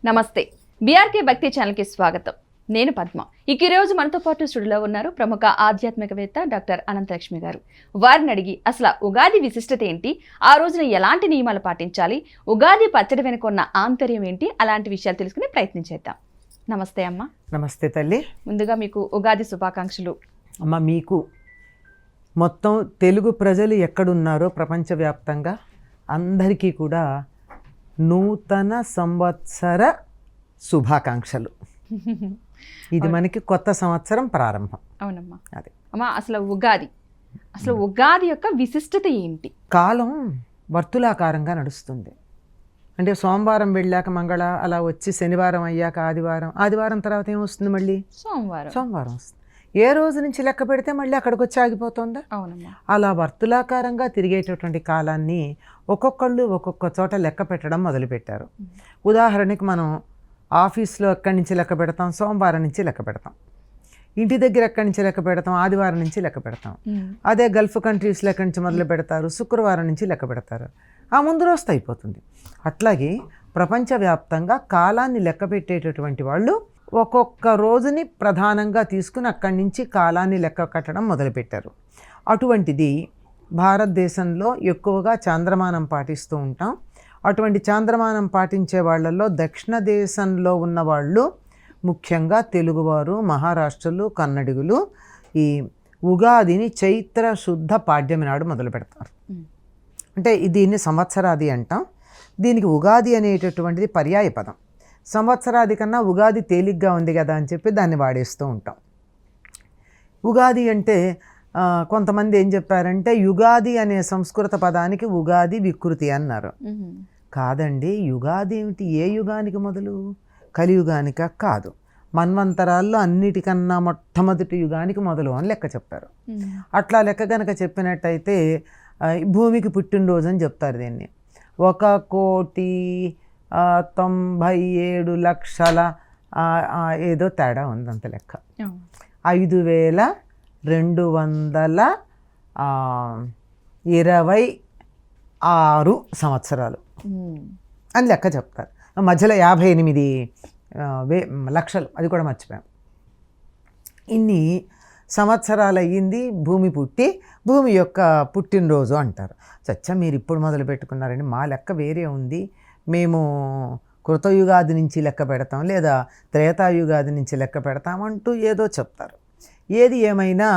నమస్తే. బీఆర్కే భక్తి ఛానల్కి స్వాగతం. నేను పద్మ. ఈ రోజు మనతో పాటు స్టూడియోలో ఉన్నారు ప్రముఖ ఆధ్యాత్మికవేత్త డాక్టర్ అనంతలక్ష్మి గారు. వారిని అడిగి అసలు ఉగాది విశిష్టత ఏంటి, ఆ రోజున ఎలాంటి నియమాలు పాటించాలి, ఉగాది పచ్చడి వెనుక ఉన్న ఆంతర్యం ఏంటి, అలాంటి విషయాలు తెలుసుకునే ప్రయత్నం చేద్దాం. నమస్తే అమ్మ. నమస్తే తల్లి. ముందుగా మీకు ఉగాది శుభాకాంక్షలు. అమ్మ, మీకు మొత్తం తెలుగు ప్రజలు ఎక్కడున్నారో ప్రపంచవ్యాప్తంగా అందరికీ కూడా నూతన సంవత్సర శుభాకాంక్షలు. ఇది మనకి కొత్త సంవత్సరం ప్రారంభం. అవునమ్మా. అదే అమ్మా, అసలు ఉగాది యొక్క విశిష్టత ఏంటి? కాలం వర్తులాకారంగా నడుస్తుంది. అంటే సోమవారం వెళ్ళాక మంగళ, అలా వచ్చి శనివారం అయ్యాక ఆదివారం తర్వాత ఏమొస్తుంది? మళ్ళీ సోమవారం వస్తుంది. ఏ రోజు నుంచి లెక్క పెడితే మళ్ళీ అక్కడికి వచ్చి ఆగిపోతుందా? అవునమ్మా. అలా వర్తులాకారంగా తిరిగేటటువంటి కాలాన్ని ఒక్కొక్కళ్ళు ఒక్కొక్క చోట లెక్క పెట్టడం మొదలుపెట్టారు. ఉదాహరణకి మనం ఆఫీస్లో ఎక్కడి నుంచి లెక్క పెడతాం? సోమవారం నుంచి లెక్క పెడతాం. ఇంటి దగ్గర ఎక్కడి నుంచి లెక్క పెడతాం? ఆదివారం నుంచి లెక్క పెడతాం. అదే గల్ఫ్ కంట్రీస్లో ఎక్కడి నుంచి మొదలు పెడతారు? శుక్రవారం నుంచి లెక్క పెడతారు. ఆ ముందు రోజు అయిపోతుంది. అట్లాగే ప్రపంచవ్యాప్తంగా కాలాన్ని లెక్క పెట్టేటటువంటి వాళ్ళు ఒక్కొక్క రోజుని ప్రధానంగా తీసుకుని అక్కడి నుంచి కాలాన్ని లెక్క కట్టడం మొదలుపెట్టారు. అటువంటిది భారతదేశంలో ఎక్కువగా చాంద్రమానం పాటిస్తూ ఉంటాం. అటువంటి చాంద్రమానం పాటించే వాళ్ళల్లో దక్షిణ దేశంలో ఉన్నవాళ్ళు, ముఖ్యంగా తెలుగువారు, మహారాష్ట్రలు, కన్నడిగులు ఈ ఉగాదిని చైత్ర శుద్ధ పాడ్యమి నాడు మొదలు పెడతారు. అంటే దీన్ని సంవత్సరాది అంటాం. దీనికి ఉగాది అనేటటువంటిది పర్యాయ పదం. సంవత్సరాది కన్నా ఉగాది తేలిగ్గా ఉంది కదా అని చెప్పి దాన్ని వాడేస్తూ ఉంటాం. ఉగాది అంటే కొంతమంది ఏం చెప్పారంటే యుగాది అనే సంస్కృత పదానికి ఉగాది వికృతి అన్నారు. కాదండి, యుగాది ఏమిటి? ఏ యుగానికి మొదలు? కలియుగానిక? కాదు, మన్వంతరాల్లో అన్నిటికన్నా మొట్టమొదటి యుగానికి మొదలు అని లెక్క చెప్పారు. అట్లా లెక్క కనుక చెప్పినట్టయితే భూమికి పుట్టినరోజు అని చెప్తారు. దీన్ని 1,97,00,000 ఏదో తేడా ఉంది, అంత లెక్క. 5,226 సంవత్సరాలు అని లెక్క చెప్తారు. మధ్యలో 58 లక్షలు, అది కూడా మర్చిపోయాం. ఇన్ని సంవత్సరాలు అయ్యింది భూమి పుట్టి, భూమి యొక్క పుట్టినరోజు అంటారు. చచ్చా, మీరు ఇప్పుడు మొదలు పెట్టుకున్నారండి, మా లెక్క వేరే ఉంది, మేము కృతయుగాది నుంచి లెక్క పెడతాం, లేదా త్రేతాయుగాది నుంచి లెక్క పెడతాం అంటూ ఏదో చెప్తారు. ఏది ఏమైనా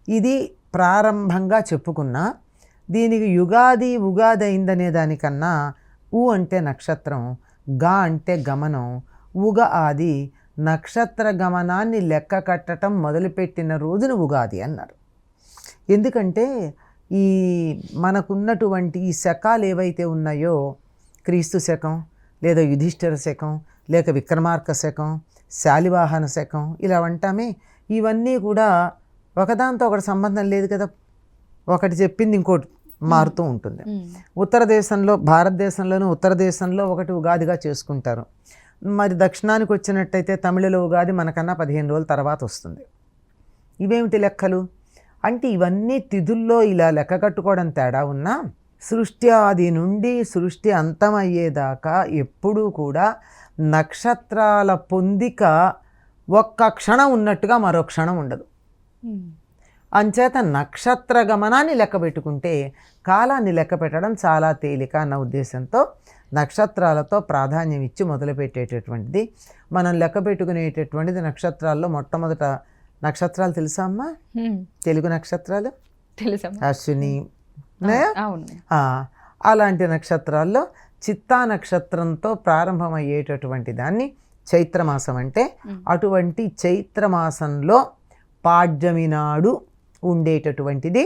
ఇది ప్రారంభంగా చెప్పుకున్నా, దీనికి యుగాది ఉగాది అయిందనే దానికన్నా ఉ అంటే నక్షత్రం, గా అంటే గమనం, ఉగ ఆది నక్షత్ర గమనాన్ని లెక్క కట్టడం మొదలుపెట్టిన రోజున ఉగాది అన్నారు. ఎందుకంటే ఈ మనకున్నటువంటి ఈ శకాలు ఏవైతే ఉన్నాయో, క్రీస్తు శకం, లేదా యుధిష్ఠిర శకం, లేక విక్రమార్క శకం, శాలివాహన శకం, ఇలా అంటామే, ఇవన్నీ కూడా ఒకదాంతో ఒకటి సంబంధం లేదు కదా. ఒకటి చెప్పింది ఇంకోటి మారుతూ ఉంటుంది. ఉత్తర దేశంలో, భారతదేశంలోనూ ఉత్తర దేశంలో ఒకటి ఉగాదిగా చేసుకుంటారు. మరి దక్షిణానికి వచ్చినట్టయితే తమిళలో ఉగాది మనకన్నా 15 రోజుల తర్వాత వస్తుంది. ఇవేమిటి లెక్కలు అంటే, ఇవన్నీ తిథుల్లో ఇలా లెక్క కట్టుకోవడం తేడా ఉన్నా, సృష్టి ఆది నుండి సృష్టి అంతమయ్యేదాకా ఎప్పుడూ కూడా నక్షత్రాల పొందిక ఒక్క క్షణం ఉన్నట్టుగా మరో క్షణం ఉండదు. అంచేత నక్షత్ర గమనాన్ని లెక్క పెట్టుకుంటే కాలాన్ని లెక్క పెట్టడం చాలా తేలిక అన్న ఉద్దేశంతో నక్షత్రాలతో ప్రాధాన్యం ఇచ్చి మొదలుపెట్టేటటువంటిది. మనం లెక్క పెట్టుకునేటటువంటిది నక్షత్రాల్లో మొట్టమొదట నక్షత్రాలు తెలుసా అమ్మా? తెలుగు నక్షత్రాలు అశ్విని, అలాంటి నక్షత్రాల్లో చిత్తా నక్షత్రంతో ప్రారంభమయ్యేటటువంటి దాన్ని చైత్రమాసం అంటే, అటువంటి చైత్రమాసంలో పాడ్యమి నాడు ఉండేటటువంటిది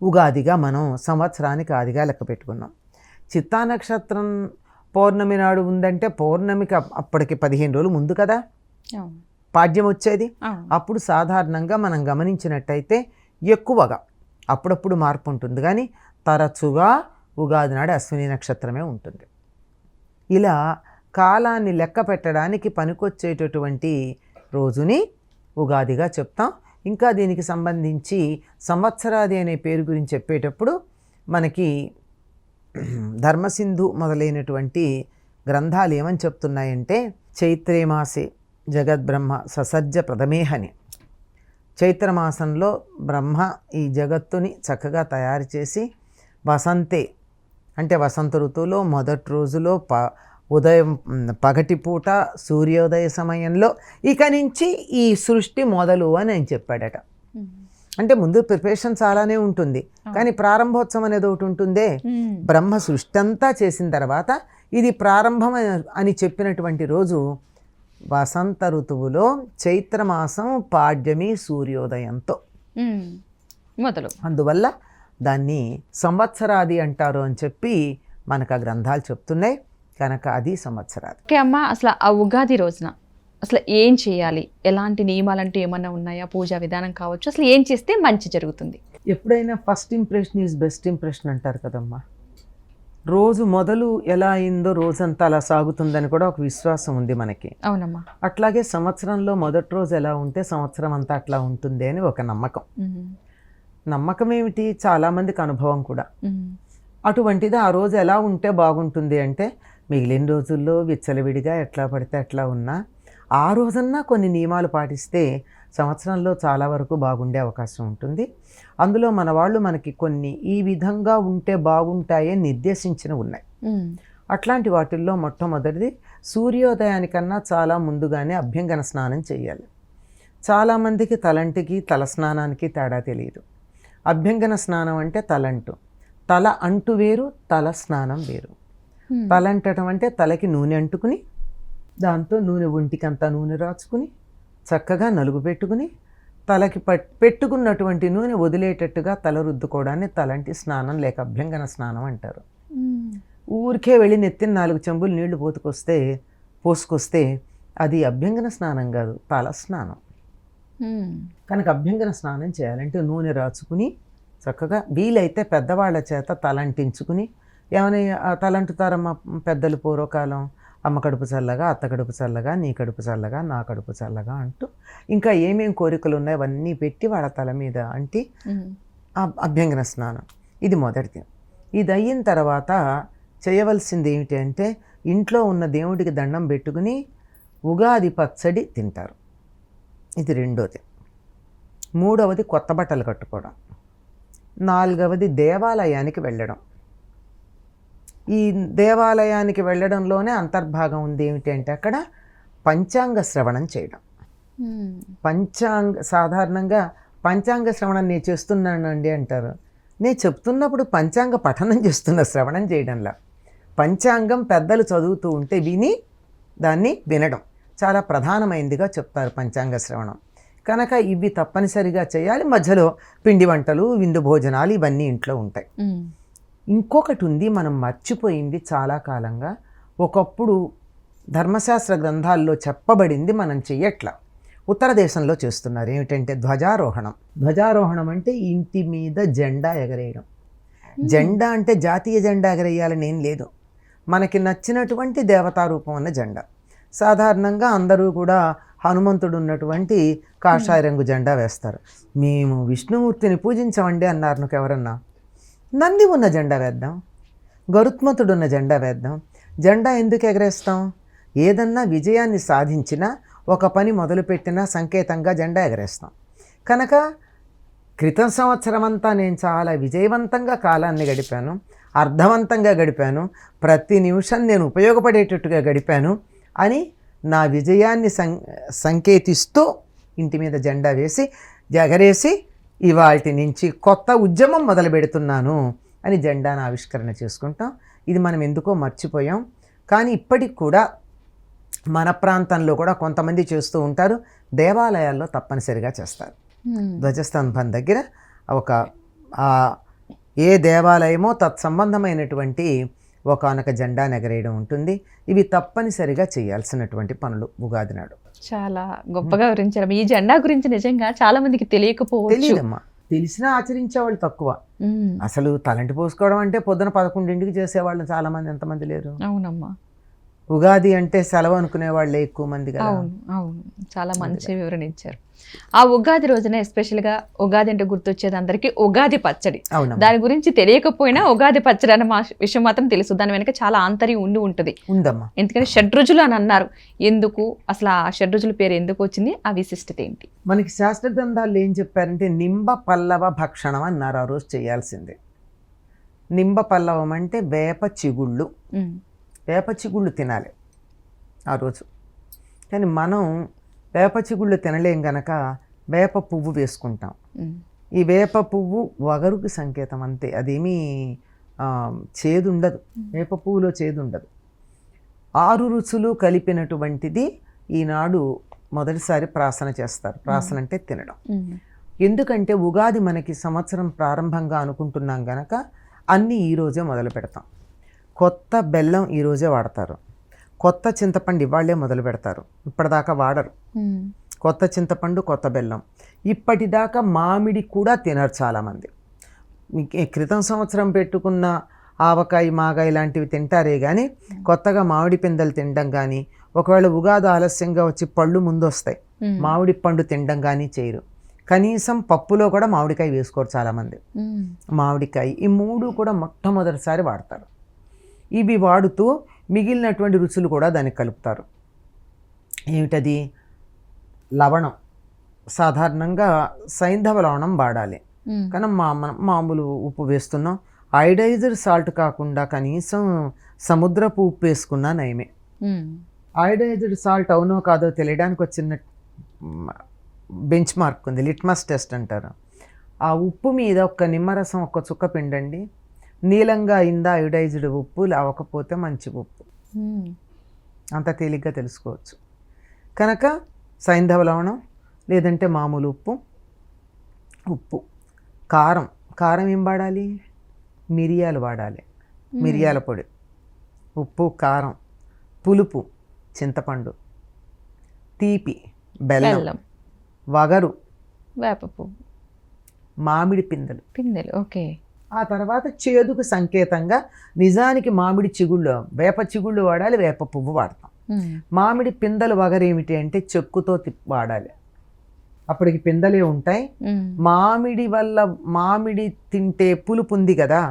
ఉగాదిగా మనం సంవత్సరానికి ఆదిగా లెక్క పెట్టుకున్నాం. చిత్తా నక్షత్రం పౌర్ణమి నాడు ఉందంటే పౌర్ణమికి అప్పటికి 15 రోజులు ముందు కదా పాడ్యం వచ్చేది. అప్పుడు సాధారణంగా మనం గమనించినట్టయితే ఎక్కువగా, అప్పుడప్పుడు మార్పు ఉంటుంది కానీ తరచుగా ఉగాది నాడు అశ్విని నక్షత్రమే ఉంటుంది. ఇలా కాలాన్ని లెక్క పెట్టడానికి పనికొచ్చేటటువంటి రోజుని ఉగాదిగా చెప్తాం. ఇంకా దీనికి సంబంధించి సంవత్సరాది అనే పేరు గురించి చెప్పేటప్పుడు మనకి ధర్మసింధు మొదలైనటువంటి గ్రంథాలు ఏమని చెప్తున్నాయంటే చైత్రే మాసే జగద్బ్రహ్మ ససజ్జ ప్రథమేహని. చైత్రమాసంలో బ్రహ్మ ఈ జగత్తుని చక్కగా తయారు చేసి వసంతే అంటే వసంత ఋతువులో మొదటి రోజులో ఉదయం పగటిపూట సూర్యోదయ సమయంలో ఇక నుంచి ఈ సృష్టి మొదలు అని ఆయన చెప్పాడట. అంటే ముందు ప్రిపరేషన్ చాలానే ఉంటుంది, కానీ ప్రారంభోత్సవం అనేది ఒకటి ఉంటుందే. బ్రహ్మ సృష్టి అంతా చేసిన తర్వాత ఇది ప్రారంభం అని చెప్పినటువంటి రోజు వసంత ఋతువులో చైత్రమాసం పాడ్యమి సూర్యోదయంతో మొదలు. అందువల్ల దాన్ని సంవత్సరాది అంటారు అని చెప్పి మనకు ఆ గ్రంథాలు చెప్తున్నాయి కనుక అది సంవత్సరాది. ఓకే అమ్మ, అసలు ఆ ఉగాది రోజున అసలు ఏం చేయాలి, ఎలాంటి నియమాలంటూ ఏమన్నా ఉన్నాయా, పూజా విధానం కావచ్చు, అసలు ఏం చేస్తే మంచి జరుగుతుంది? ఎప్పుడైనా first impression is best impression అంటారు కదమ్మా. రోజు మొదలు ఎలా అయిందో రోజంతా అలా సాగుతుందని కూడా ఒక విశ్వాసం ఉంది మనకి. అవునమ్మా. అట్లాగే సంవత్సరంలో మొదటి రోజు ఎలా ఉంటే సంవత్సరం అంతా అట్లా ఉంటుంది అని ఒక నమ్మకం. నమ్మకం ఏమిటి, చాలామందికి అనుభవం కూడా. అటువంటిది ఆ రోజు ఎలా ఉంటే బాగుంటుంది అంటే మిగిలిన రోజుల్లో విచ్చలవిడిగా ఎట్లా పడితే అట్లా ఉన్నా ఆ రోజన్నా కొన్ని నియమాలు పాటిస్తే సంవత్సరంలో చాలా వరకు బాగుండే అవకాశం ఉంటుంది. అందులో మన వాళ్ళు మనకి కొన్ని ఈ విధంగా ఉంటే బాగుంటాయని నిర్దేశించినవి ఉన్నాయి. అట్లాంటి వాటిల్లో మొట్టమొదటిది సూర్యోదయానికన్నా చాలా ముందుగానే అభ్యంగన స్నానం చేయాలి. చాలామందికి తలంటికి తల స్నానానికి తేడా తెలియదు. అభ్యంగన స్నానం అంటే తలంటు, తల అంటు వేరు, తల స్నానం వేరు. తలంటడం అంటే తలకి నూనె అంటుకుని దాంతో నూనె ఒంటికంతా నూనె రాచుకుని చక్కగా నలుగు పెట్టుకుని తలకి పెట్టుకున్నటువంటి నూనె వదిలేటట్టుగా తల రుద్దుకోవడాన్ని తలంటి స్నానం లేక అభ్యంగన స్నానం అంటారు. ఊరికే వెళ్ళి నెత్తిన 4 చెంబులు నీళ్లు పోసుకొస్తే అది అభ్యంగన స్నానం కాదు, తల స్నానం. కనుక అభ్యంగన స్నానం చేయాలంటే నూనె రాచుకుని చక్కగా వీలైతే పెద్దవాళ్ళ చేత తలంటించుకుని, ఏమైనా తలంటుతారమ్మ పెద్దలు పూర్వకాలం, అమ్మ కడుపు చల్లగా, అత్త కడుపు చల్లగా, నీ కడుపు చల్లగా, నా కడుపు చల్లగా అంటూ ఇంకా ఏమేం కోరికలు ఉన్నాయో అవన్నీ పెట్టి వాళ్ళ తల మీద అంటి అభ్యంగన స్నానం. ఇది మొదటిది. ఇది అయిన తర్వాత చేయవలసింది ఏమిటి అంటే ఇంట్లో ఉన్న దేవుడికి దండం పెట్టుకుని ఉగాది పచ్చడి తింటారు. ఇది రెండోది. మూడవది కొత్త బట్టలు కట్టుకోవడం. నాలుగవది దేవాలయానికి వెళ్ళడం. ఈ దేవాలయానికి వెళ్ళడంలోనే అంతర్భాగం ఉంది ఏమిటి అంటే అక్కడ పంచాంగ శ్రవణం చేయడం. సాధారణంగా పంచాంగ శ్రవణం నేను చేస్తున్నానండి అంటారు. నేను చెప్తున్నప్పుడు పంచాంగ పఠనం చేస్తున్న, శ్రవణం చేయడంలా. పంచాంగం పెద్దలు చదువుతూ ఉంటే విని దాన్ని వినడం చాలా ప్రధానమైనదిగా చెప్తారు పంచాంగ శ్రవణం. కనుక ఇవి తప్పనిసరిగా చేయాలి. మధ్యలో పిండి వంటలు, విందు భోజనాలు ఇవన్నీ ఇంట్లో ఉంటాయి. ఇంకొకటి ఉంది, మనం మర్చిపోయింది చాలా కాలంగా. ఒకప్పుడు ధర్మశాస్త్ర గ్రంథాల్లో చెప్పబడింది, మనం చెయ్యట్లా. ఉత్తర దేశంలో చేస్తున్నారు. ఏమిటంటే ధ్వజారోహణం. ధ్వజారోహణం అంటే ఇంటి మీద జెండా ఎగరేయడం. జెండా అంటే జాతీయ జెండా ఎగరేయాలని ఏం లేదు, మనకి నచ్చినటువంటి దేవతారూపం ఉన్న జెండా. సాధారణంగా అందరూ కూడా హనుమంతుడు ఉన్నటువంటి కాషాయ రంగు జెండా వేస్తారు. మేము విష్ణుమూర్తిని పూజించమండి అన్నారు నాకు ఎవరన్నా. నంది ఉన్న జెండా వేద్దాం, గరుత్మంతుడు ఉన్న జెండా వేద్దాం. జెండా ఎందుకు ఎగరేస్తాం? ఏదన్నా విజయాన్ని సాధించినా, ఒక పని మొదలుపెట్టినా సంకేతంగా జెండా ఎగరేస్తాం. కనుక క్రితం సంవత్సరం అంతా నేను చాలా విజయవంతంగా కాలాన్ని గడిపాను, అర్థవంతంగా గడిపాను, ప్రతి నిమిషం నేను ఉపయోగపడేటట్టుగా గడిపాను అని నా విజయాన్ని సంకేతిస్తూ ఇంటి మీద జెండా వేసి ఎగరేసి ఇవాల్టి నుంచి కొత్త ఉద్యమం మొదలు పెడుతున్నాను అని జెండాను ఆవిష్కరణ చేసుకుంటాం. ఇది మనం ఎందుకో మర్చిపోయాం. కానీ ఇప్పటికి కూడా మన ప్రాంతంలో కూడా కొంతమంది చేస్తూ ఉంటారు. దేవాలయాల్లో తప్పనిసరిగా చేస్తారు. ధ్వజస్తంభం దగ్గర ఒక ఏ దేవాలయమో తత్సంబంధమైనటువంటి ఒకానొక జెండాను ఎగరేయడం ఉంటుంది. ఇవి తప్పనిసరిగా చేయాల్సినటువంటి పనులు ఉగాది నాడు. చాలా గొప్పగా వివరించారు. ఈ జెండా గురించి నిజంగా చాలా మందికి తెలియదమ్మా. తెలిసినా ఆచరించేవాళ్ళు తక్కువ. అసలు తలంటి పోసుకోవడం అంటే పొద్దున 11ంటికి చేసేవాళ్ళు చాలామంది, ఎంతమంది లేరు. అవునమ్మా. ఉగాది అంటే సెలవు అనుకునే వాళ్ళే ఎక్కువ మంది కదా. అవును అవును, చాలా మంచి వివరణ ఇచ్చారు. ఆ ఉగాది రోజున ఎస్పెషల్గా ఉగాది అంటే గుర్తొచ్చేది అందరికీ ఉగాది పచ్చడి. అవునమ్మా. దాని గురించి తెలియకపోయినా ఉగాది పచ్చడి అన్న విషయం మాత్రం తెలుసు. దాని వెనక చాలా ఆంతర్యం ఉంటుంది. ఉందమ్మా. ఎందుకంటే షడ్రుచులు అని అన్నారు. ఎందుకు అసలు ఆ షడ్రుచుల పేరు ఎందుకు వచ్చింది, ఆ విశిష్టత ఏంటి? మనకి శాస్త్ర గ్రంథాలు ఏం చెప్పారంటే నింబ పల్లవ భక్షణం అన్నారు ఆ రోజు చేయాల్సిందే. నింబ పల్లవం అంటే వేప చిగుళ్ళు. వేప చిగుళ్ళు తినాలి ఆ రోజు. కానీ మనం వేప చిగుళ్ళు తినలేం గనక వేప పువ్వు వేసుకుంటాం. ఈ వేప పువ్వు వగరుకి సంకేతం అంతే, అదేమీ చేదు ఉండదు. వేప పువ్వులో చేదు ఉండదు. 6 రుచులు కలిపినటువంటిది ఈనాడు మొదటిసారి ప్రాసన చేస్తారు. ప్రాసన అంటే తినడం. ఎందుకంటే ఉగాది మనకి సంవత్సరం ప్రారంభంగా అనుకుంటున్నాం గనక అన్నీ ఈరోజే మొదలు పెడతాం. కొత్త బెల్లం ఈరోజే వాడతారు. కొత్త చింతపండు ఇవాళ్లే మొదలు పెడతారు, ఇప్పటిదాకా వాడరు. కొత్త చింతపండు, కొత్త బెల్లం. ఇప్పటిదాకా మామిడి కూడా తినరు చాలామంది. క్రితం సంవత్సరం పెట్టుకున్న ఆవకాయ, మాగాయ లాంటివి తింటారే కానీ కొత్తగా మామిడి పిందెలు తినడం కానీ, ఒకవేళ ఉగాది ఆలస్యంగా వచ్చి పళ్ళు ముందు వస్తాయి, మామిడి పండు తినడం కానీ చేయరు. కనీసం పప్పులో కూడా మామిడికాయ వేసుకోరు చాలామంది. మామిడికాయ, ఈ 3 కూడా మొట్టమొదటిసారి వాడతారు. ఇవి వాడుతూ మిగిలినటువంటి రుచులు కూడా దానికి కలుపుతారు. ఏమిటది? లవణం. సాధారణంగా సైంధవ లవణం వాడాలి, కానీ మనం మామూలు ఉప్పు వేస్తున్నాం. ఐడైజ్డ్ సాల్ట్ కాకుండా కనీసం సముద్రపు ఉప్పు వేసుకున్నా నయమే. ఐడైజ్డ్ సాల్ట్ అవునో కాదో తెలియడానికి ఒక చిన్న బెంచ్ మార్క్ ఉంది, లిట్మస్ టెస్ట్ అంటారు. ఆ ఉప్పు మీద ఒక్క నిమ్మరసం ఒక్క చుక్క పిండండి, నీలంగా అయిందా ఐడైజ్డ్ ఉప్పు, లేవకపోతే మంచి ఉప్పు. అంత తేలిగ్గా తెలుసుకోవచ్చు. కనుక సైంధవ లవణం లేదంటే మామూలు ఉప్పు. కారం. కారం ఏం వాడాలి? మిరియాలు వాడాలి, మిరియాల పొడి. ఉప్పు, కారం. పులుపు చింతపండు. తీపి బెల్లం. వగరు వేప పువ్వు. మామిడి పిందెలు. ఓకే. ఆ తర్వాత చేదుకు సంకేతంగా నిజానికి మామిడి చిగుళ్ళు, వేప చిగుళ్ళు వాడాలి, వేప పువ్వు వాడతాం. మామిడి పిందెలు వగరేమిటి అంటే చెక్కుతో వాడాలి, అప్పటికి పిందెలే ఉంటాయి. మామిడి తింటే పులుపు ఉంది కదా,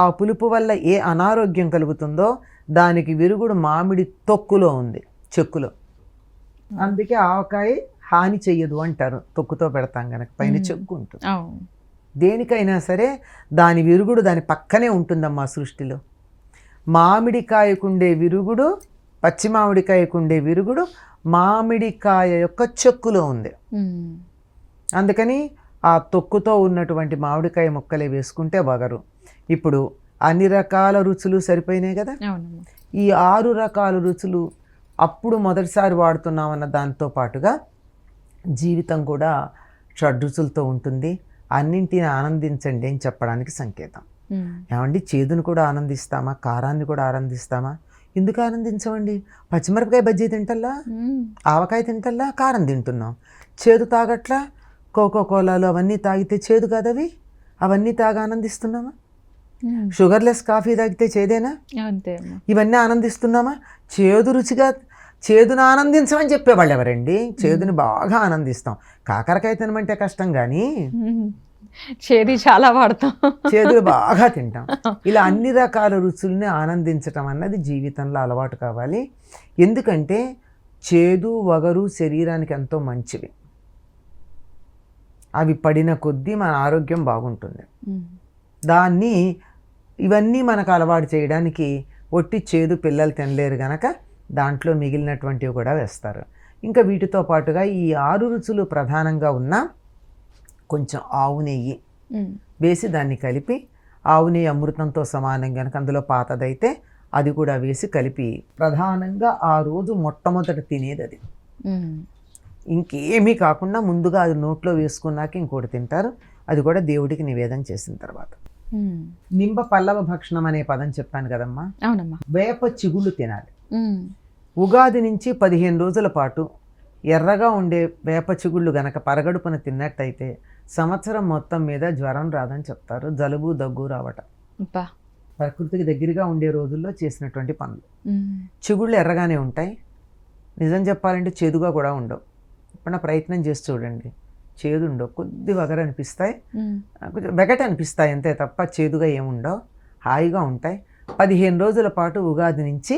ఆ పులుపు వల్ల ఏ అనారోగ్యం కలుగుతుందో దానికి విరుగుడు మామిడి తొక్కులో ఉంది, చెక్కులో. అందుకే ఆవకాయ హాని చెయ్యదు అంటారు, తొక్కుతో పెడతాం కనుక, పైన చెక్కు ఉంటుంది. దేనికైనా సరే దాని విరుగుడు దాని పక్కనే ఉంటుందమ్మా సృష్టిలో. మామిడికాయకుండే విరుగుడు, పచ్చి మామిడికాయకుండే విరుగుడు మామిడికాయ యొక్క చెక్కులో ఉంది. అందుకని ఆ తొక్కుతో ఉన్నటువంటి మామిడికాయ ముక్కలే వేసుకుంటే వగరు. ఇప్పుడు అన్ని రకాల రుచులు సరిపోయినాయి కదా. ఈ 6 రకాల రుచులు అప్పుడు మొదటిసారి వాడుతున్నామన్న దాంతో పాటుగా జీవితం కూడా షడ్రుచులతో ఉంటుంది. అన్నింటిని ఆనందించండి అని చెప్పడానికి సంకేతం. ఏమండి, చేదును కూడా ఆనందిస్తామా, కారాన్ని కూడా ఆనందిస్తామా? ఎందుకు ఆనందించమండి? పచ్చిమిరపకాయ బజ్జీ తింటల్లా, ఆవకాయ తింటల్లా, కారం తింటున్నాం. చేదు తాగట్లా, కోకోకోలాలు అవన్నీ తాగితే చేదు కాదవి, అవన్నీ తాగి ఆనందిస్తున్నామా? షుగర్లెస్ కాఫీ తాగితే చేదేనా? ఇవన్నీ ఆనందిస్తున్నామా? చేదు రుచిగా, చేదును ఆనందించమని చెప్పేవాళ్ళు ఎవరండి? చేదుని బాగా ఆనందిస్తాం. కాకరకాయ తినమంటే కష్టం కానీ చేదు చాలా వాడతాం, చేదులు బాగా తింటాం. ఇలా అన్ని రకాల రుచుల్ని ఆనందించటం అన్నది జీవితంలో అలవాటు కావాలి. ఎందుకంటే చేదు, వగరు శరీరానికి ఎంతో మంచివి. అవి పడిన కొద్దీ మన ఆరోగ్యం బాగుంటుంది. ఇవన్నీ మనకు అలవాటు చేయడానికి ఒట్టి చేదు పిల్లలు తినలేరు గనక దాంట్లో మిగిలినటువంటివి కూడా వేస్తారు. ఇంకా వీటితో పాటుగా ఈ 6 రుచులు ప్రధానంగా ఉన్న కొంచెం ఆవు నెయ్యి వేసి దాన్ని కలిపి, ఆవు నెయ్యి అమృతంతో సమానం కనుక అందులో పాతదైతే అది కూడా వేసి కలిపి ప్రధానంగా ఆ రోజు మొట్టమొదట తినేది అది. ఇంకేమీ కాకుండా ముందుగా అది నోట్లో వేసుకున్నాక ఇంకోటి తింటారు. అది కూడా దేవుడికి నివేదన చేసిన తర్వాత. నింబ పల్లవ భక్షణం అనే పదం చెప్పాను కదమ్మా. అవునమ్మా. వేప చిగుళ్ళు తినాలి. ఉగాది నుంచి 15 రోజుల పాటు ఎర్రగా ఉండే వేప చిగుళ్ళు గనక పరగడుపున తిన్నట్టయితే సంవత్సరం మొత్తం మీద జ్వరం రాదని చెప్తారు, జలుబు దగ్గు రావటం. ప్రకృతికి దగ్గరగా ఉండే రోజుల్లో చేసినటువంటి పనులు. చిగుళ్ళు ఎర్రగానే ఉంటాయి, నిజం చెప్పాలంటే చేదుగా కూడా ఉండవు. ఇప్పుడు ప్రయత్నం చేసి చూడండి, చేదు ఉండవు, కొద్ది వగరు అనిపిస్తాయి, కొంచెం వెగట అనిపిస్తాయి అంతే తప్ప చేదుగా ఏముండవు, హాయిగా ఉంటాయి. 15 రోజుల పాటు ఉగాది నుంచి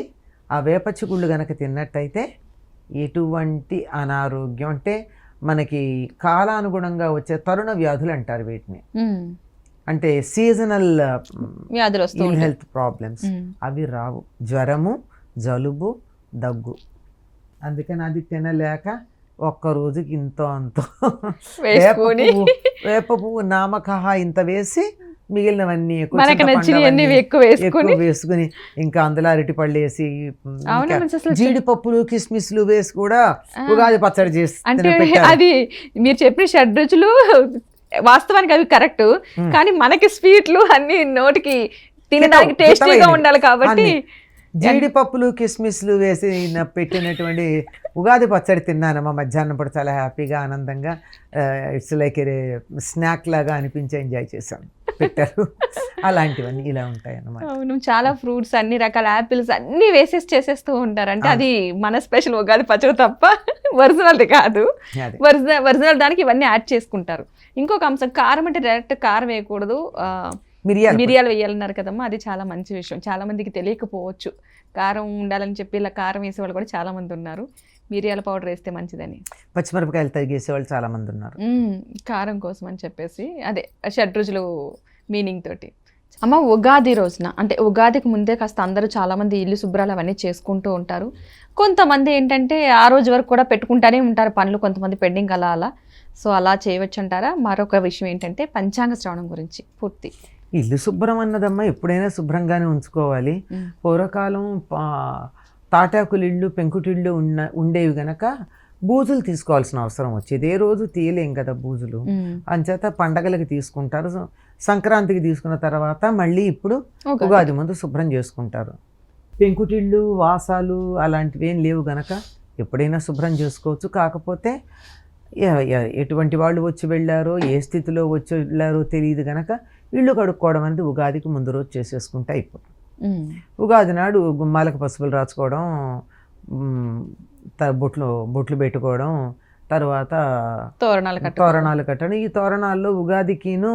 ఆ వేప చిగుళ్ళు గనక తిన్నట్టయితే ఎటువంటి అనారోగ్యం, అంటే మనకి కాలానుగుణంగా వచ్చే తరుణ వ్యాధులు అంటారు వీటిని, అంటే సీజనల్ వ్యాధులు వస్తూ హెల్త్ ప్రాబ్లమ్స్ అవి రావు. జ్వరము, జలుబు, దగ్గు. అందుకని అది తినలేక ఒక్క రోజుకి ఇంతో అంతో వేప పువ్వు నామకహ ఇంత వేసి మిగిలినవన్నీ ఎక్కువ వేసుకుని ఇంకా అందులో అరటిపళ్ళు వేసి జీడిపప్పులు కిస్మిస్లు వేసి కూడా ఉగాది పచ్చడి చేసి అంటే అది మీరు చెప్పిన షడ్రుచులు వాస్తవానికి అవి కరెక్ట్, కానీ మనకి స్వీట్లు అన్ని నోటికి తినడానికి టేస్టీగా ఉండాలి కాబట్టి జీడిపప్పులు కిస్మిస్లు వేసి పెట్టినటువంటి ఉగాది పచ్చడి తిన్నానమ్మా మధ్యాహ్నం పూట, చాలా హ్యాపీగా ఆనందంగా, ఇట్స్ లైక్ స్నాక్ లాగా అనిపించి ఎంజాయ్ చేశాను, పెట్టారు. అలాంటివన్నీ ఇలా ఉంటాయి అన్నమాట. అవును, చాలా ఫ్రూట్స్, అన్ని రకాల యాపిల్స్ అన్ని వేసేసి చేసేస్తూ ఉంటారు. అంటే అది మన స్పెషల్ ఉగాది పచ్చడి తప్ప ఒరిజినల్ది కాదు. ఒరిజినల్ దానికి ఇవన్నీ యాడ్ చేసుకుంటారు. ఇంకొక అంశం, కారం అంటే డైరెక్ట్ కారం వేయకూడదు, మిరియాలు వేయాలన్నారు కదమ్మా, అది చాలా మంచి విషయం. చాలా మందికి తెలియకపోవచ్చు, కారం ఉండాలని చెప్పి ఇలా కారం వేసేవాళ్ళు కూడా చాలా మంది ఉన్నారు. మిరియాల పౌడర్ వేస్తే మంచిదని, పచ్చిమిరపకాయలు తరిగేసేవాళ్ళు చాలా మంది ఉన్నారు కారం కోసం అని చెప్పేసి, అదే షడ్రుచులు మీనింగ్ తోటి. అమ్మ, ఉగాది రోజున అంటే ఉగాదికి ముందే కాస్త అందరూ చాలామంది ఇల్లు శుభ్రాలు అవన్నీ చేసుకుంటూ ఉంటారు. కొంతమంది ఏంటంటే ఆ రోజు వరకు కూడా పెట్టుకుంటానే ఉంటారు పనులు, కొంతమంది పెండింగ్ అలా. సో అలా చేయవచ్చు అంటారా? మరొక విషయం ఏంటంటే పంచాంగ శ్రవణం గురించి పూర్తి. ఇల్లు శుభ్రం అన్నదమ్మా ఎప్పుడైనా శుభ్రంగానే ఉంచుకోవాలి. పూర్వకాలం తాటాకులు ఇళ్ళు, పెంకుటిళ్ళు ఉండేవి గనక బూజులు తీసుకోవాల్సిన అవసరం వచ్చేది. ఏ రోజు తీయలేం కదా బూజులు, అంచేత పండగలకి తీసుకుంటారు. సంక్రాంతికి తీసుకున్న తర్వాత మళ్ళీ ఇప్పుడు ఉగాది ముందు శుభ్రం చేసుకుంటారు. పెంకుటిళ్ళు, వాసాలు అలాంటివి ఏం లేవు గనక ఎప్పుడైనా శుభ్రం చేసుకోవచ్చు. కాకపోతే ఎటువంటి వాళ్ళు వచ్చి వెళ్ళారో, ఏ స్థితిలో వచ్చి వెళ్ళారో తెలియదు గనక ఇళ్ళు కడుక్కోవడం అనేది ఉగాదికి ముందు రోజు చేసేసుకుంటే అయిపోతుంది. ఉగాది నాడు గుమ్మాలకు పసుపులు రాచుకోవడం, బొట్లు పెట్టుకోవడం, తర్వాత తోరణాలు కట్టడం. ఈ తోరణాల్లో ఉగాదికిను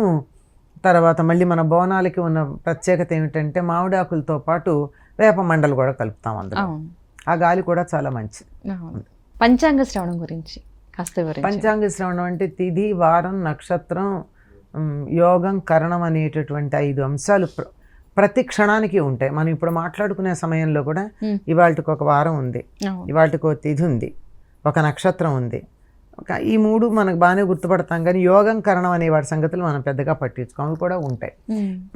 తర్వాత మళ్ళీ మన బోనాలకి ఉన్న ప్రత్యేకత ఏమిటంటే మామిడాకులతో పాటు వేప మండలు కూడా కలుపుతాం అందులో. ఆ గాలి కూడా చాలా మంచిది. పంచాంగ శ్రవణం గురించి పంచాంగ శ్రవణం అంటే తిథి, వారం, నక్షత్రం, యోగం, కరణం అనేటటువంటి 5 అంశాలు ప్రతి క్షణానికి ఉంటాయి. మనం ఇప్పుడు మాట్లాడుకునే సమయంలో కూడా ఇవాళకి ఒక వారం ఉంది, ఇవాళకి ఒక తిథి ఉంది, ఒక నక్షత్రం ఉంది. ఈ 3 మనకు బాగానే గుర్తుపడతాం, కానీ యోగం, కరణం అనే వాటి సంగతులు మనం పెద్దగా పట్టించుకోం. అవి కూడా ఉంటాయి,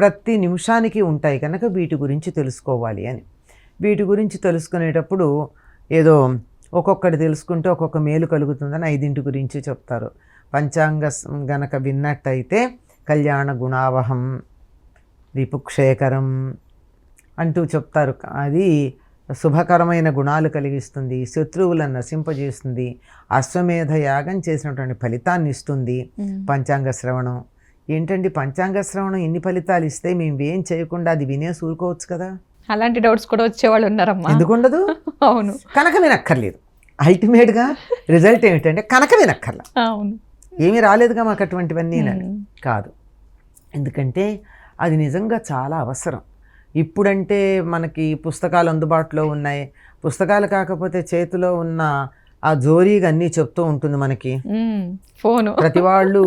ప్రతి నిమిషానికి ఉంటాయి కనుక వీటి గురించి తెలుసుకోవాలి అని. వీటి గురించి తెలుసుకునేటప్పుడు ఏదో ఒక్కొక్కటి తెలుసుకుంటే ఒక్కొక్క మేలు కలుగుతుందని 5 గురించి చెప్తారు. పంచాంగ గనక విన్నట్టయితే కళ్యాణ గుణావహం, రిపుక్షేకరం అంటూ చెప్తారు. అది శుభకరమైన గుణాలు కలిగిస్తుంది, శత్రువులను నశింపజేస్తుంది, అశ్వమేధ యాగం చేసినటువంటి ఫలితాన్ని ఇస్తుంది పంచాంగ శ్రవణం. ఏంటండి పంచాంగ శ్రవణం ఎన్ని ఫలితాలు ఇస్తే మేము ఏం చేయకుండా అది వినేసి ఊరుకోవచ్చు కదా? అలాంటి డౌట్స్ కూడా వచ్చేవాళ్ళు ఉన్నారమ్మా. ఎందుకుండదు? అవును, కనుక వినక్కర్లేదు. అల్టిమేట్గా రిజల్ట్ ఏమిటంటే కనుక వినక్కర్లా. అవును, ఏమీ రాలేదుగా మాకు అటువంటివన్నీ కాదు. ఎందుకంటే అది నిజంగా చాలా అవసరం. ఇప్పుడంటే మనకి పుస్తకాలు అందుబాటులో ఉన్నాయి, పుస్తకాలు కాకపోతే చేతిలో ఉన్న ఆ జోరీగా అన్నీ చెప్తూ ఉంటుంది మనకి ఫోను. ప్రతి వాళ్ళు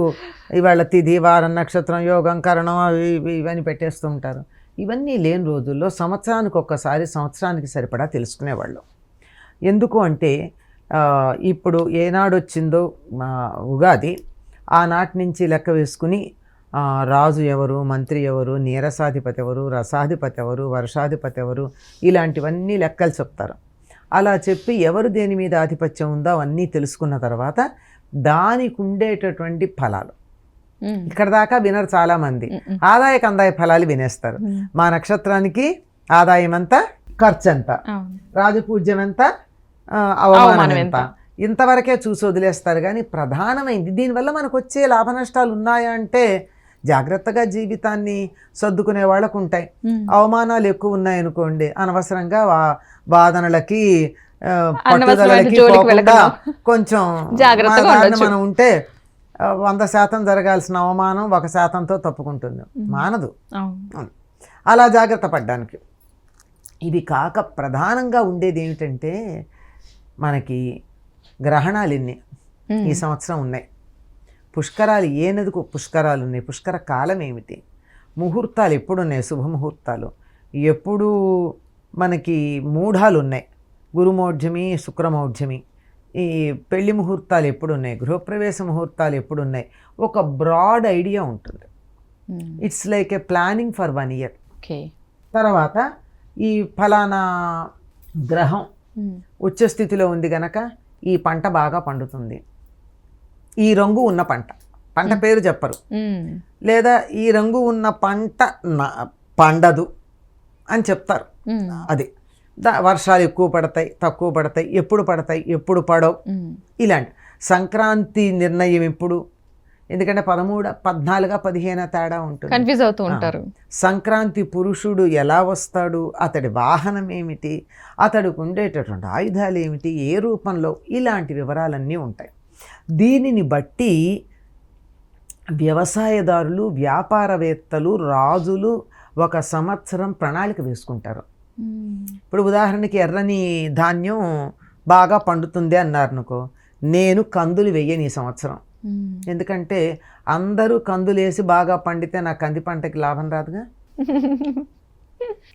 ఇవాళ తిథి, వారం, నక్షత్రం, యోగం, కరణం ఇవన్నీ పెట్టేస్తూ ఉంటారు. ఇవన్నీ లేని రోజుల్లో సంవత్సరానికి ఒక్కసారి సంవత్సరానికి సరిపడా తెలుసుకునేవాళ్ళు. ఎందుకు అంటే ఇప్పుడు ఏనాడు వచ్చిందో ఉగాది ఆనాటి నుంచి లెక్క వేసుకుని రాజు ఎవరు, మంత్రి ఎవరు, నీరసాధిపతి ఎవరు, రసాధిపతి ఎవరు, వర్షాధిపతి ఎవరు, ఇలాంటివన్నీ లెక్కలు చెప్తారు. అలా చెప్పి ఎవరు దేని మీద ఆధిపత్యం ఉందో అవన్నీ తెలుసుకున్న తర్వాత దానికి ఉండేటటువంటి ఫలాలు, ఇక్కడ దాకా వినరు చాలామంది. ఆదాయ కందాయ ఫలాలు వినేస్తారు. మా నక్షత్రానికి ఆదాయం ఎంత, ఖర్చు ఎంత, రాజపూజ్యం ఎంత, అవమానం ఎంత, ఇంతవరకే చూసి వదిలేస్తారు. కానీ ప్రధానమైంది దీనివల్ల మనకు వచ్చే లాభ నష్టాలు ఉన్నాయా అంటే జాగ్రత్తగా జీవితాన్ని సర్దుకునే వాళ్ళకు ఉంటాయి. అవమానాలు ఎక్కువ ఉన్నాయనుకోండి, అనవసరంగా వాదనలకి పట్టుదలకి పోకుండా కొంచెం మనం ఉంటే 100% జరగాల్సిన అవమానం 1%తో తప్పుకుంటుంది, మానదు. అలా జాగ్రత్త పడ్డానికి. ఇవి కాక ప్రధానంగా ఉండేది ఏమిటంటే మనకి గ్రహణాలు ఎన్ని ఈ సంవత్సరం ఉన్నాయి, పుష్కరాలు ఏ నదికు పుష్కరాలు ఉన్నాయి, పుష్కర కాలం ఏమిటి, ముహూర్తాలు ఎప్పుడున్నాయి, శుభముహూర్తాలు ఎప్పుడు, మనకి మూఢాలు ఉన్నాయి, గురుమౌఢ్యమి శుక్రమౌఢ్యమి, ఈ పెళ్లి ముహూర్తాలు ఎప్పుడున్నాయి, గృహప్రవేశ ముహూర్తాలు ఎప్పుడున్నాయి, ఒక బ్రాడ్ ఐడియా ఉంటుంది. It's like A planning for 1 year. తర్వాత ఈ ఫలానా గ్రహం ఉచ్చ స్థితిలో ఉంది గనక ఈ పంట బాగా పండుతుంది, ఈ రంగు ఉన్న పంట పేరు చెప్పరు, లేదా ఈ రంగు ఉన్న పంట పండదు అని చెప్తారు. అది వర్షాలు ఎక్కువ పడతాయి, తక్కువ పడతాయి, ఎప్పుడు పడవు, ఇలాంటి. సంక్రాంతి నిర్ణయం ఎప్పుడు, ఎందుకంటే 13, 14, 15 తేడా ఉంటుంది, కన్ఫ్యూజ్ అవుతూ ఉంటారు. సంక్రాంతి పురుషుడు ఎలా వస్తాడు, అతడి వాహనం ఏమిటి, అతడికి ఉండేటటువంటి ఆయుధాలు ఏమిటి, ఏ రూపంలో, ఇలాంటి వివరాలన్నీ ఉంటాయి. దీనిని బట్టి వ్యవసాయదారులు, వ్యాపారవేత్తలు, రాజులు ఒక సంవత్సరం ప్రణాళిక వేసుకుంటారు. ఇప్పుడు ఉదాహరణకి ఎర్రని ధాన్యం బాగా పండుతుంది అన్నారు అనుకో, నేను కందులు వెయ్యని ఈ సంవత్సరం, ఎందుకంటే అందరూ కందులు వేసి బాగా పండితే నా కంది పంటకి లాభం రాదుగా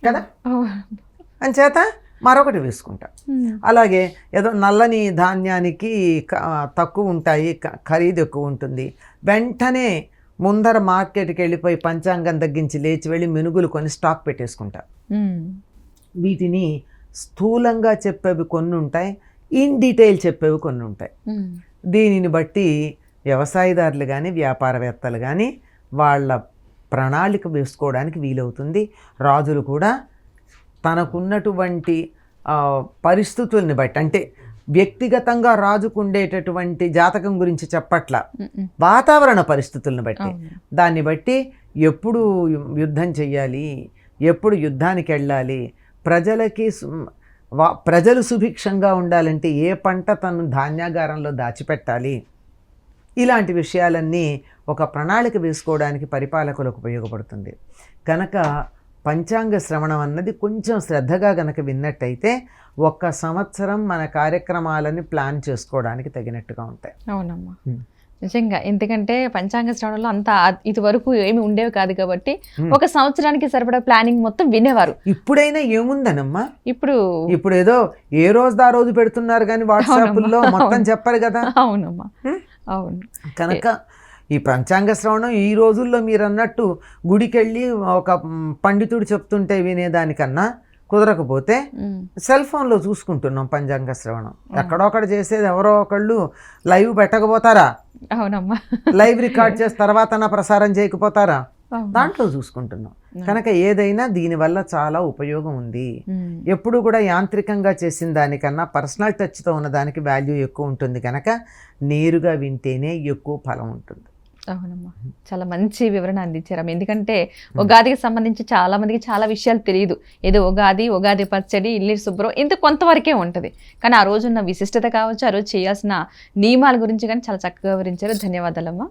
కదా, అంచేత మరొకటి వేసుకుంటా. అలాగే ఏదో నల్లని ధాన్యానికి తక్కువ ఉంటాయి, ఖరీదు ఎక్కువ ఉంటుంది, వెంటనే ముందర మార్కెట్కి వెళ్ళిపోయి పంచాంగం తగ్గించి లేచి వెళ్ళి మినుగులు కొని స్టాక్ పెట్టేసుకుంటా. వీటిని స్థూలంగా చెప్పేవి కొన్ని ఉంటాయి, ఇన్ డీటెయిల్ చెప్పేవి కొన్ని ఉంటాయి. దీనిని బట్టి వ్యవసాయదారులు కానీ వ్యాపారవేత్తలు కానీ వాళ్ళ ప్రణాళిక వేసుకోవడానికి వీలవుతుంది. రాజులు కూడా తనకున్నటువంటి పరిస్థితుల్ని బట్టి, అంటే వ్యక్తిగతంగా రాజుకు ఉండేటటువంటి జాతకం గురించి చెప్పట్ల, వాతావరణ పరిస్థితులను బట్టి, దాన్ని బట్టి ఎప్పుడు యుద్ధం చెయ్యాలి, ఎప్పుడు యుద్ధానికి వెళ్ళాలి, ప్రజలు సుభిక్షంగా ఉండాలంటే ఏ పంట తను ధాన్యాగారంలో దాచిపెట్టాలి, ఇలాంటి విషయాలన్నీ ఒక ప్రణాళిక వేసుకోవడానికి పరిపాలకులకు ఉపయోగపడుతుంది. కనుక పంచాంగ శ్రవణం అన్నది కొంచెం శ్రద్ధగా గనక విన్నట్టయితే 1 సంవత్సరం మన కార్యక్రమాలని ప్లాన్ చేసుకోవడానికి తగినట్టుగా ఉంటాయి. అవునమ్మా, నిజంగా. ఎందుకంటే పంచాంగ శ్రవణంలో అంతా ఇది వరకు ఏమి ఉండేవి కాదు కాబట్టి 1 సంవత్సరానికి సరిపడా ప్లానింగ్ మొత్తం వినేవారు. ఇప్పుడైనా ఏముందనమ్మా, ఇప్పుడు ఏదో ఏ రోజు ఆ రోజు పెడుతున్నారు కానీ వాట్సాప్లో మొత్తం చెప్పరు కదా. అవునమ్మా, అవును. కనుక ఈ పంచాంగ శ్రవణం ఈ రోజుల్లో మీరు అన్నట్టు గుడికి వెళ్ళి ఒక పండితుడు చెప్తుంటే వినేదానికన్నా కుదరకపోతే సెల్ ఫోన్లో చూసుకుంటున్నాం పంచాంగ శ్రవణం. ఎక్కడొక్కడ చేసేది ఎవరో ఒకళ్ళు లైవ్ పెట్టకపోతారా, అవునమ్మా, లైవ్ రికార్డ్ చేసి తర్వాత ప్రసారం చేయకపోతారా, దాంట్లో చూసుకుంటున్నాం. కనుక ఏదైనా దీనివల్ల చాలా ఉపయోగం ఉంది. ఎప్పుడు కూడా యాంత్రికంగా చేసిన దానికన్నా పర్సనల్ టచ్తో ఉన్న దానికి వాల్యూ ఎక్కువ ఉంటుంది. కనుక నేరుగా వింటేనే ఎక్కువ ఫలం ఉంటుంది. అవునమ్మా, చాలా మంచి వివరణ అందించారు. ఎందుకంటే ఉగాదికి సంబంధించి చాలా మందికి చాలా విషయాలు తెలియదు. ఏదో ఉగాది పచ్చడి, ఇల్లు శుభ్రం ఇంత కొంతవరకే ఉంటుంది. కానీ ఆ రోజున్న విశిష్టత కావచ్చు, ఆ రోజు చేయాల్సిన నియమాల గురించి కానీ చాలా చక్కగా వివరించారు. ధన్యవాదాలమ్మా.